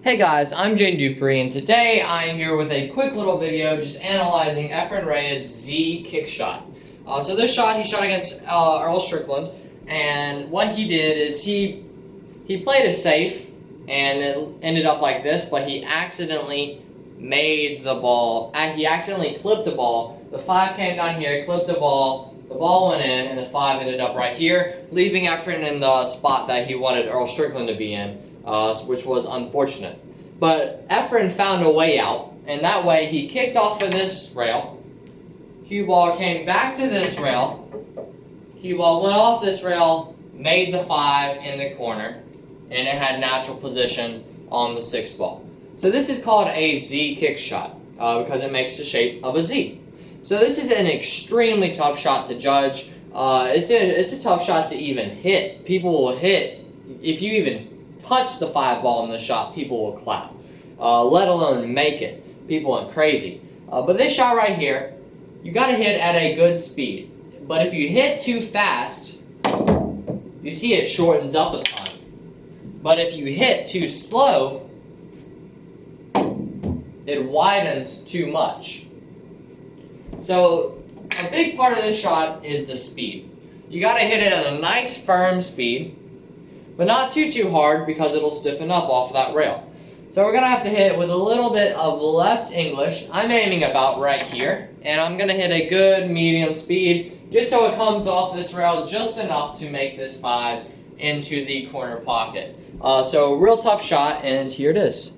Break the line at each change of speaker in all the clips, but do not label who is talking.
Hey guys, I'm Dupree, and today I am here with a quick little video just analyzing Efren Reyes' Z kick shot. So this shot, he shot against Earl Strickland, and what he did is he played it safe, and it ended up like this, but he accidentally made the ball, he accidentally clipped the ball. The 5 came down here, clipped the ball went in, and the 5 ended up right here, leaving Efren in the spot that he wanted Earl Strickland to be in. Which was unfortunate. But Efren found a way out, and that way he kicked off of this rail. Cue ball came back to this rail. Cue ball went off this rail, made the 5 in the corner, and it had natural position on the 6 ball. So this is called a Z kick shot because it makes the shape of a Z. So this is an extremely tough shot to judge. It's a tough shot to even hit. People will hit if you even touch the 5 ball in the shot, people will clap. Let alone make it. People went crazy. But this shot right here, you got to hit at a good speed. But if you hit too fast, you see it shortens up a ton. But if you hit too slow, it widens too much. So a big part of this shot is the speed. You got to hit it at a nice firm speed, but not too hard because it'll stiffen up off of that rail. So we're going to have to hit it with a little bit of left English. I'm aiming about right here, and I'm going to hit a good medium speed just so it comes off this rail just enough to make this 5 into the corner pocket. So real tough shot, and here it is.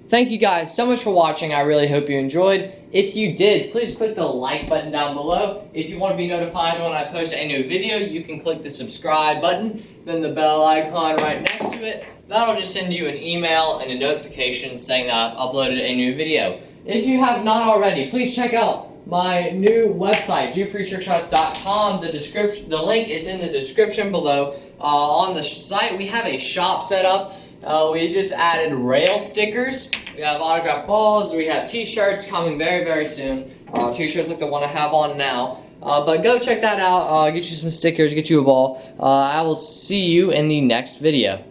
Thank you guys so much for watching. I really hope you enjoyed. If you did, please click the like button down below. If you want to be notified when I post a new video, you can click the subscribe button, then the bell icon right next to it. That'll just send you an email and a notification saying that I've uploaded a new video. If you have not already, please check out my new website, DupreeTrickshots.com. The link is in the description below. On the site, we have a shop set up. We just added rail stickers. We have autographed balls. We have t-shirts coming very soon. T-shirts like the one I have on now. But go check that out. Get you some stickers, get you a ball. I will see you in the next video.